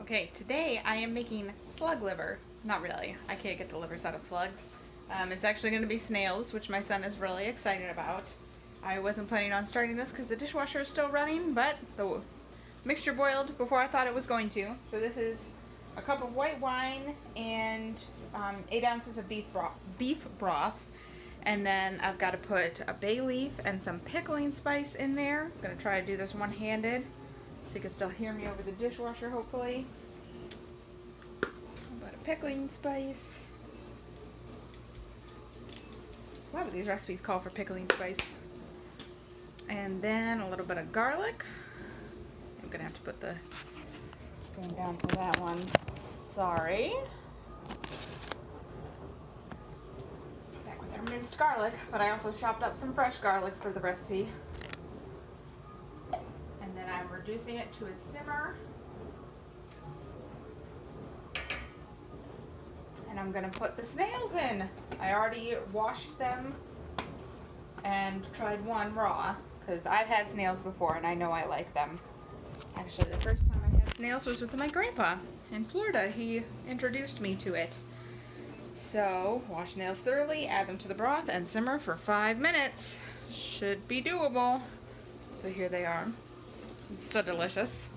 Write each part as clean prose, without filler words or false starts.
Okay, today I am making slug liver. Not really. I can't get the livers out of slugs. It's actually going to be snails, which my son is really excited about. I wasn't planning on starting this because the dishwasher is still running, but the mixture boiled before I thought it was going to. So this is a cup of white wine and 8 ounces of beef broth. And then I've got to put a bay leaf and some pickling spice in there. I'm going to try to do this one-handed so you can still hear me over the dishwasher, hopefully. About a pickling spice. A lot of these recipes call for pickling spice. And then a little bit of garlic. I'm going to have to put the phone down for that one. Sorry. Back with our minced garlic, but I also chopped up some fresh garlic for the recipe. And then I'm reducing it to a simmer. And I'm going to put the snails in. I already washed them and tried one raw because I've had snails before and I know I like them. Actually, the first time I had snails was with my grandpa in Florida. He introduced me to it. So, wash snails thoroughly, add them to the broth, and simmer for 5 minutes. Should be doable. So here they are. It's so delicious.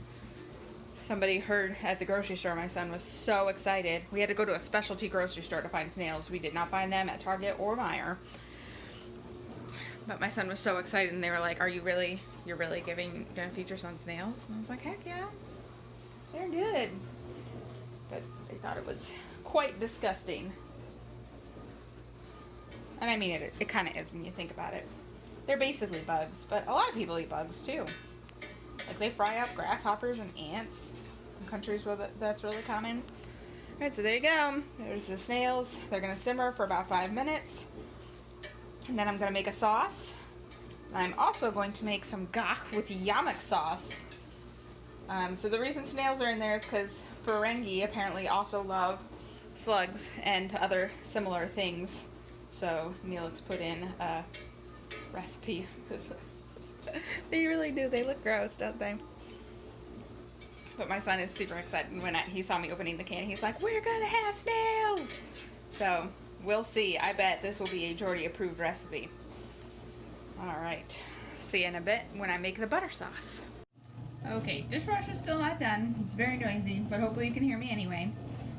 Somebody heard at the grocery store, my son was so excited. We had to go to a specialty grocery store to find snails. We did not find them at Target or Meijer. But my son was so excited and they were like, you're really gonna feed your son snails? And I was like, heck yeah, they're good. But they thought it was quite disgusting. And I mean, it kind of is when you think about it. They're basically bugs, but a lot of people eat bugs too. Like they fry up grasshoppers and ants in countries where that's really common. Alright, so there you go. There's the snails. They're going to simmer for about 5 minutes. And then I'm going to make a sauce. And I'm also going to make some gagh with yammek sauce. So the reason snails are in there is because Ferengi apparently also love slugs and other similar things. So Neelix put in a recipe. They really do. They look gross, don't they? But my son is super excited when he saw me opening the can. He's like, we're gonna have snails! So, we'll see. I bet this will be a Geordi approved recipe. Alright. See you in a bit when I make the butter sauce. Okay, dishwasher's still not done. It's very noisy, but hopefully you can hear me anyway.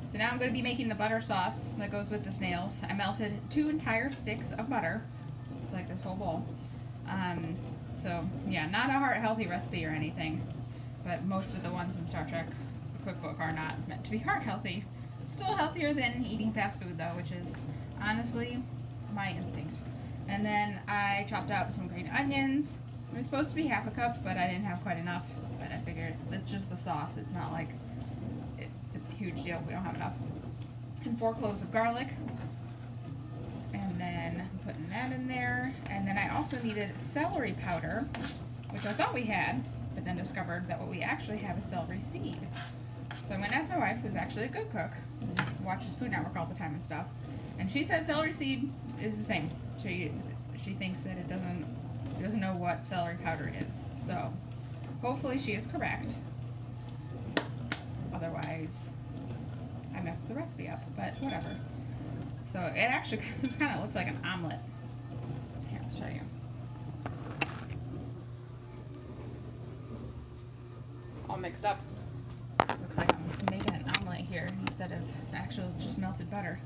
So now I'm going to be making the butter sauce that goes with the snails. I melted 2 entire sticks of butter. So it's like this whole bowl. So, yeah, not a heart-healthy recipe or anything, but most of the ones in Star Trek cookbook are not meant to be heart-healthy. Still healthier than eating fast food, though, which is honestly my instinct. And then I chopped up some green onions. It was supposed to be half a cup, but I didn't have quite enough, but I figured it's just the sauce. It's not like it's a huge deal if we don't have enough. And 4 cloves of garlic. And then putting that in there. And then I also needed celery powder, which I thought we had, but then discovered that what we actually have is celery seed. So I went and asked my wife, who's actually a good cook, watches Food Network all the time and stuff, and she said celery seed is the same. She thinks that she doesn't know what celery powder is. So hopefully she is correct. Otherwise, I messed the recipe up, but whatever. So it actually kind of looks like an omelet. Here, I'll show you. All mixed up. Looks like I'm making an omelet here instead of actual just melted butter.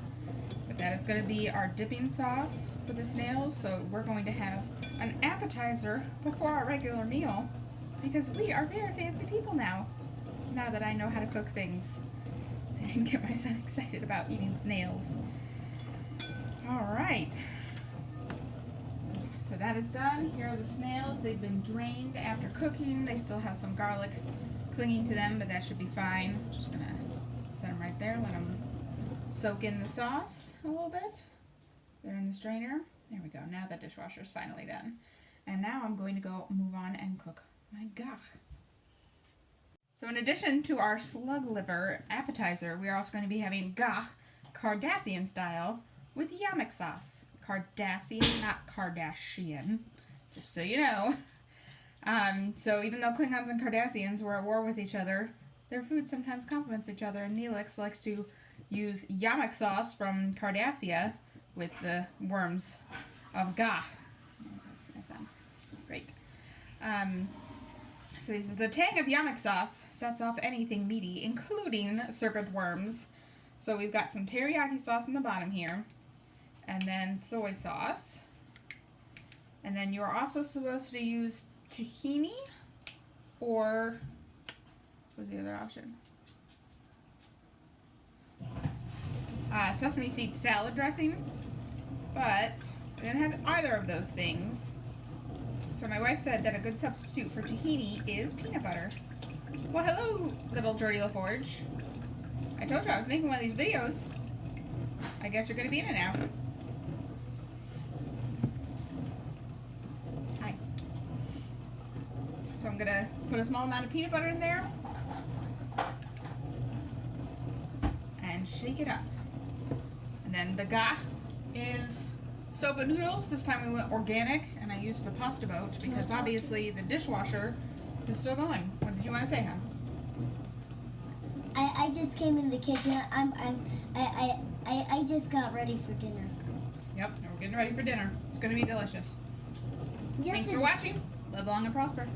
But that is going to be our dipping sauce for the snails. So we're going to have an appetizer before our regular meal because we are very fancy people now. Now that I know how to cook things and get my son excited about eating snails. Alright, so that is done. Here are the snails. They've been drained after cooking. They still have some garlic clinging to them, but that should be fine. Just going to set them right there, let them soak in the sauce a little bit. They're in the strainer. There we go. Now the dishwasher is finally done. And now I'm going to go move on and cook my gagh. So in addition to our slug liver appetizer, we are also going to be having gagh Cardassian style with yammek sauce. Cardassian, not Kardashian, just so you know. So even though Klingons and Cardassians were at war with each other their food sometimes complements each other, and Neelix likes to use yamok sauce from Cardassia with the worms of Gagh. That's my son. Great. So he says, the tang of yamok sauce sets off anything meaty, including serpent worms. So we've got some teriyaki sauce in the bottom here, and then soy sauce. And then you're also supposed to use tahini, or what was the other option? Sesame seed salad dressing, but we didn't have either of those things. So my wife said that a good substitute for tahini is peanut butter. Well, hello, little Geordi La Forge. I told you I was making one of these videos. I guess you're going to be in it now. Hi. So I'm going to put a small amount of peanut butter in there and shake it up. And then the Gagh is soba noodles. This time we went organic, and I used the pasta boat because obviously the dishwasher is still going. What did you want to say, hon? I just came in the kitchen. I just got ready for dinner. Yep, and we're getting ready for dinner. It's going to be delicious. Yes, Thanks for watching. Live long and prosper.